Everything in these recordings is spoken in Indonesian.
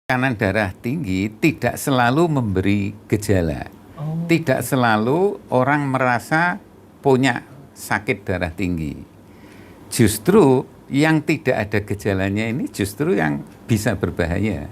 Tekanan darah tinggi tidak selalu memberi gejala. Tidak selalu orang merasa punya sakit darah tinggi. Justru yang tidak ada gejalanya ini justru yang bisa berbahaya.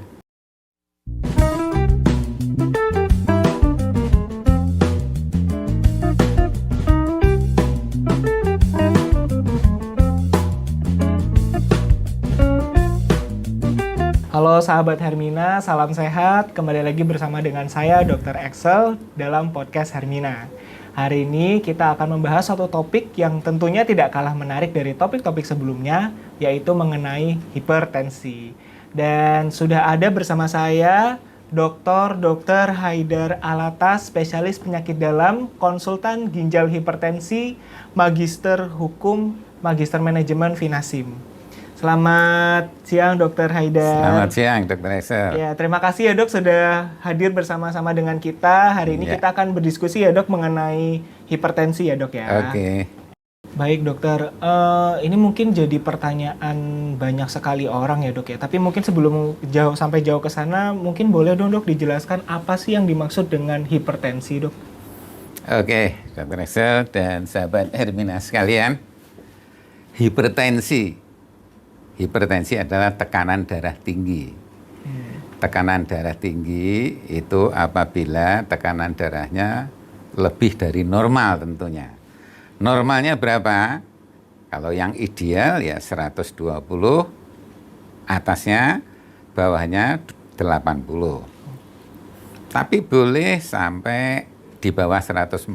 Halo sahabat Hermina, salam sehat. Kembali lagi bersama dengan saya Dr. Excel dalam podcast Hermina. Hari ini kita akan membahas satu topik yang tentunya tidak kalah menarik dari topik-topik sebelumnya, yaitu mengenai hipertensi. Dan sudah ada bersama saya Dr. Haidar Alatas, spesialis penyakit dalam, konsultan ginjal hipertensi, magister hukum, magister manajemen Finasim. Selamat siang Dr. Haidar. Selamat siang Dr. Excel. Ya, terima kasih ya Dok sudah hadir bersama-sama dengan kita. Hari ini kita akan berdiskusi ya Dok mengenai hipertensi ya Dok ya. Oke. Baik dokter, ini mungkin jadi pertanyaan banyak sekali orang ya Dok ya. Tapi mungkin sebelum sampai jauh ke sana, mungkin boleh dong Dok dijelaskan apa sih yang dimaksud dengan hipertensi Dok? Oke, Dr. Excel dan sahabat Hermina sekalian. Hipertensi adalah tekanan darah tinggi. Tekanan darah tinggi itu apabila tekanan darahnya lebih dari normal tentunya. Normalnya berapa? Kalau yang ideal ya 120, atasnya, bawahnya 80. Tapi boleh sampai di bawah 140,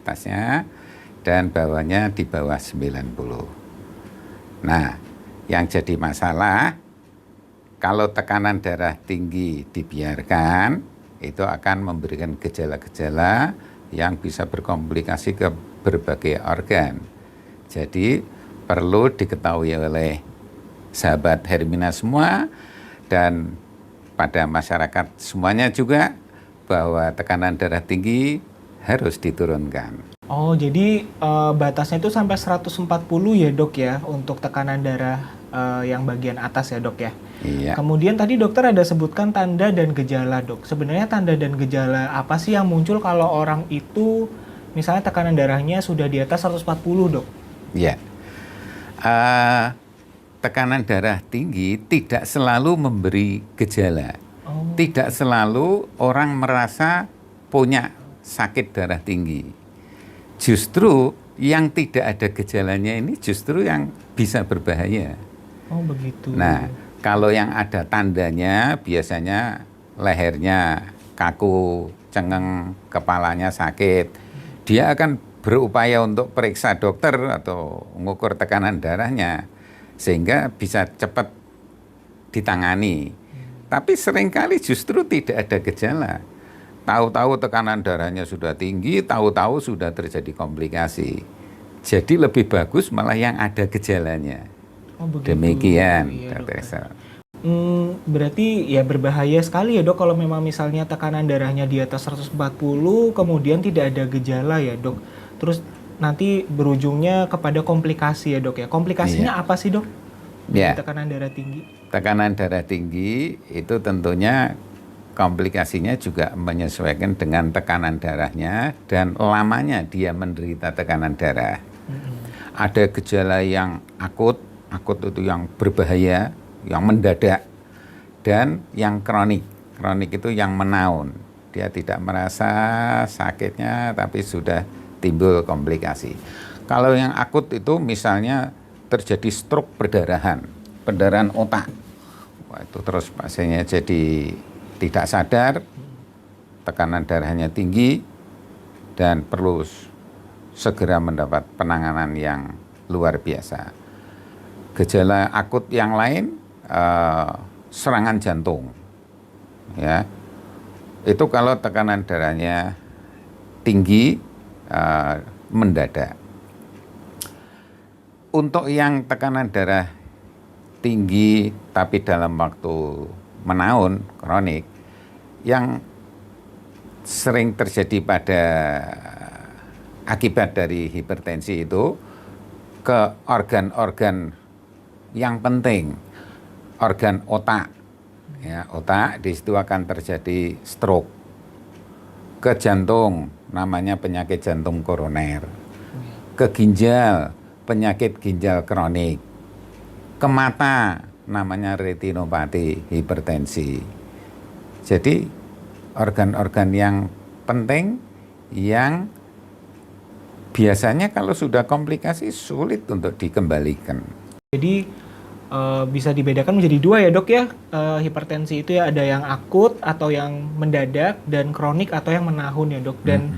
atasnya, dan bawahnya di bawah 90. Nah, yang jadi masalah, kalau tekanan darah tinggi dibiarkan, itu akan memberikan gejala-gejala yang bisa berkomplikasi ke berbagai organ. Jadi perlu diketahui oleh sahabat Hermina semua dan pada masyarakat semuanya juga bahwa tekanan darah tinggi harus diturunkan. Oh, jadi batasnya itu sampai 140 ya Dok ya untuk tekanan darah yang bagian atas ya Dok ya. Iya. Kemudian tadi dokter ada sebutkan tanda dan gejala Dok. Sebenarnya tanda dan gejala apa sih yang muncul kalau orang itu misalnya tekanan darahnya sudah di atas 140 Dok? Iya. Tekanan darah tinggi tidak selalu memberi gejala. Tidak selalu orang merasa punya sakit darah tinggi. Justru yang tidak ada gejalanya ini justru yang bisa berbahaya. Oh begitu. Nah, kalau yang ada tandanya biasanya lehernya kaku, cengeng, kepalanya sakit. Dia akan berupaya untuk periksa dokter atau mengukur tekanan darahnya sehingga bisa cepat ditangani. Tapi seringkali justru tidak ada gejala. Tahu-tahu tekanan darahnya sudah tinggi, tahu-tahu sudah terjadi komplikasi. Jadi lebih bagus malah yang ada gejalanya. Oh, begitu. Demikian, Iya, Dr. Excel. Berarti ya berbahaya sekali ya Dok kalau memang misalnya tekanan darahnya di atas 140 kemudian tidak ada gejala ya Dok. Terus nanti berujungnya kepada komplikasi ya Dok ya. Komplikasinya apa sih Dok? Ya. Tekanan darah tinggi. Tekanan darah tinggi itu tentunya komplikasinya juga menyesuaikan dengan tekanan darahnya dan lamanya dia menderita tekanan darah. Ada gejala yang akut itu yang berbahaya, yang mendadak, dan yang kronik. Kronik itu yang menaun. Dia tidak merasa sakitnya tapi sudah timbul komplikasi. Kalau yang akut itu misalnya terjadi stroke pendarahan otak. Wah, itu terus pasiennya jadi tidak sadar, tekanan darahnya tinggi, dan perlu segera mendapat penanganan yang luar biasa. Gejala akut yang lain, serangan jantung. Ya, itu kalau tekanan darahnya tinggi, mendadak. Untuk yang tekanan darah tinggi tapi dalam waktu menaun, kronik, yang sering terjadi pada akibat dari hipertensi itu ke organ-organ yang penting, organ otak, ya, otak, di situ akan terjadi stroke. Ke jantung, namanya penyakit jantung koroner. Ke ginjal, penyakit ginjal kronik. Ke mata, namanya retinopati, hipertensi. Jadi organ-organ yang penting yang biasanya kalau sudah komplikasi sulit untuk dikembalikan. Jadi bisa dibedakan menjadi dua ya dok ya, hipertensi itu ya ada yang akut atau yang mendadak dan kronik atau yang menahun ya dok. Dan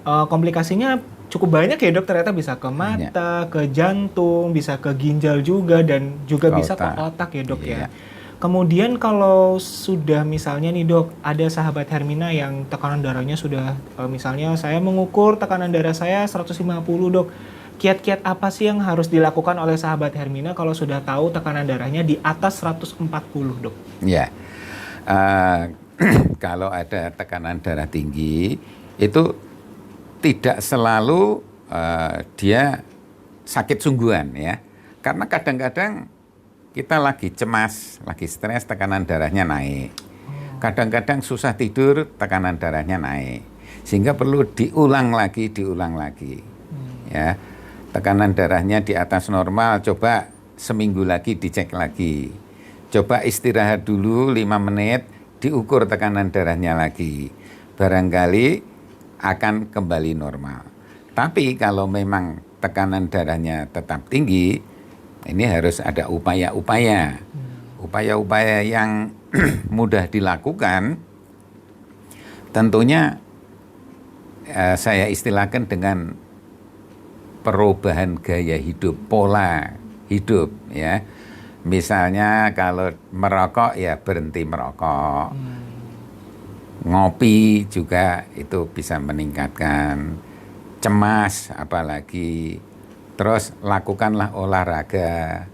komplikasinya cukup banyak ya dok, ternyata bisa ke mata, ke jantung, bisa ke ginjal juga, dan juga bisa ke otak ya dok ya. Kemudian kalau sudah misalnya nih dok, ada sahabat Hermina yang tekanan darahnya sudah, misalnya saya mengukur tekanan darah saya 150 dok. Kiat-kiat apa sih yang harus dilakukan oleh sahabat Hermina kalau sudah tahu tekanan darahnya di atas 140 dok? Ya, kalau ada tekanan darah tinggi, itu tidak selalu dia sakit sungguhan ya. Karena kadang-kadang kita lagi cemas, lagi stres, tekanan darahnya naik. Kadang-kadang susah tidur, tekanan darahnya naik. Sehingga perlu diulang lagi. Ya. Tekanan darahnya di atas normal, coba seminggu lagi dicek lagi. Coba istirahat dulu 5 menit, diukur tekanan darahnya lagi. Barangkali akan kembali normal. Tapi kalau memang tekanan darahnya tetap tinggi, ini harus ada upaya-upaya. Upaya-upaya yang mudah dilakukan, tentunya saya istilahkan dengan perubahan gaya hidup, pola hidup ya. Misalnya kalau merokok ya berhenti merokok. Ngopi juga itu bisa meningkatkan. Cemas apalagi. Terus lakukanlah olahraga.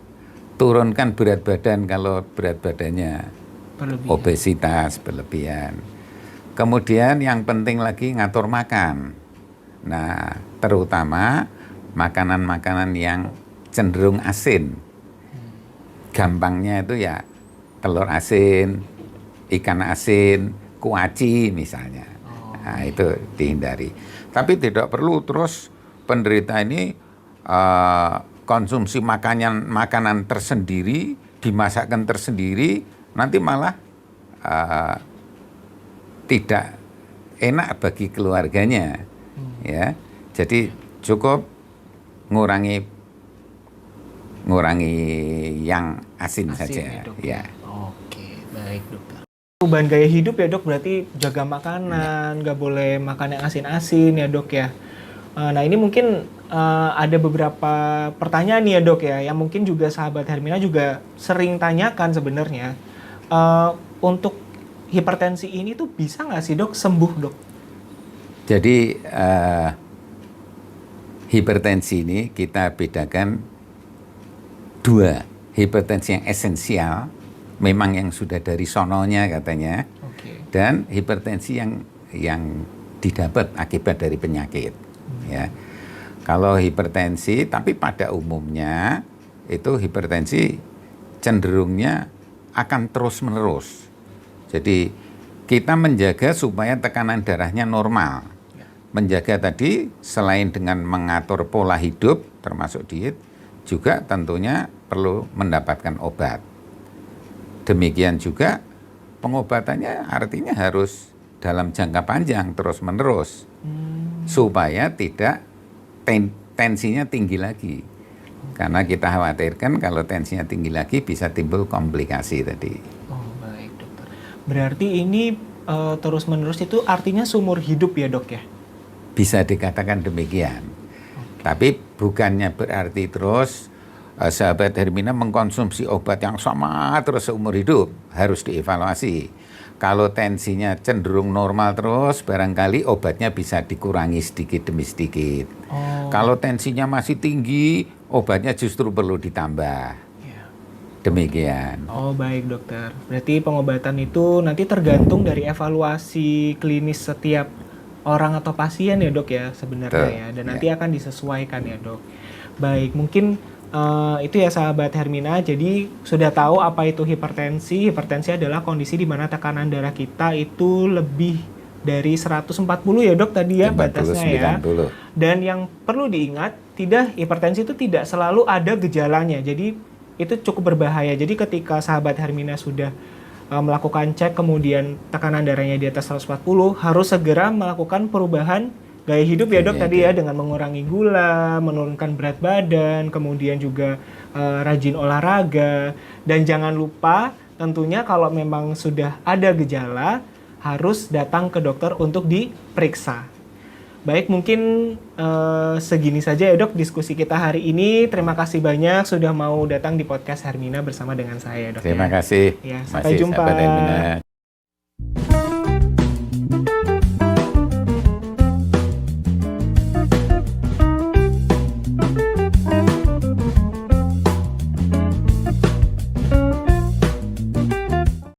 Turunkan berat badan kalau berat badannya obesitas, berlebihan. Kemudian yang penting lagi ngatur makan. Nah, terutama makanan-makanan yang cenderung asin. Gampangnya itu ya telur asin, ikan asin, kuaci misalnya. Nah, itu dihindari. Tapi tidak perlu terus penderita ini konsumsi makanan tersendiri, dimasakkan tersendiri, nanti malah tidak enak bagi keluarganya. Ya. Jadi cukup ngurangi yang asin saja ya, dok. Ya. Oke, baik dokter. Perubahan gaya hidup ya dok, berarti jaga makanan, nggak boleh makan yang asin-asin ya dok ya. Nah ini mungkin ada beberapa pertanyaan nih ya dok ya, yang mungkin juga sahabat Hermina juga sering tanyakan sebenarnya. Untuk hipertensi ini tuh bisa nggak sih dok sembuh dok? Jadi hipertensi ini kita bedakan dua. Hipertensi yang esensial, memang yang sudah dari sononya katanya, dan hipertensi yang didapat akibat dari penyakit. Ya. Kalau hipertensi, tapi pada umumnya itu hipertensi cenderungnya akan terus-menerus. Jadi kita menjaga supaya tekanan darahnya normal. Menjaga tadi selain dengan mengatur pola hidup termasuk diet, juga tentunya perlu mendapatkan obat. Demikian juga pengobatannya artinya harus dalam jangka panjang terus-menerus supaya tidak tensinya tinggi lagi. Karena kita khawatirkan kalau tensinya tinggi lagi bisa timbul komplikasi tadi. Oh baik dokter. Berarti ini terus-menerus itu artinya seumur hidup ya dok ya? Bisa dikatakan demikian. Tapi bukannya berarti terus sahabat Hermina mengkonsumsi obat yang sama terus seumur hidup. Harus dievaluasi. Kalau tensinya cenderung normal terus, barangkali obatnya bisa dikurangi sedikit demi sedikit. Kalau tensinya masih tinggi, obatnya justru perlu ditambah. Demikian. Oh baik dokter. Berarti pengobatan itu nanti tergantung dari evaluasi klinis setiap orang atau pasien ya dok ya sebenarnya ya, dan nanti akan disesuaikan ya dok. Baik, mungkin Itu ya sahabat Hermina, jadi sudah tahu apa itu hipertensi. Hipertensi adalah kondisi di mana tekanan darah kita itu lebih dari 140 ya dok tadi ya 40, batasnya ya. 90. Dan yang perlu diingat, hipertensi itu tidak selalu ada gejalanya, jadi itu cukup berbahaya. Jadi ketika sahabat Hermina sudah melakukan cek kemudian tekanan darahnya di atas 140, harus segera melakukan perubahan gaya hidup ya dok tadi ya, dengan mengurangi gula, menurunkan berat badan, kemudian juga rajin olahraga, dan jangan lupa tentunya kalau memang sudah ada gejala harus datang ke dokter untuk diperiksa. Baik, mungkin segini saja ya dok diskusi kita hari ini. Terima kasih banyak sudah mau datang di podcast Hermina bersama dengan saya dok. Terima kasih. Ya, sampai jumpa. Sahabat Hermina.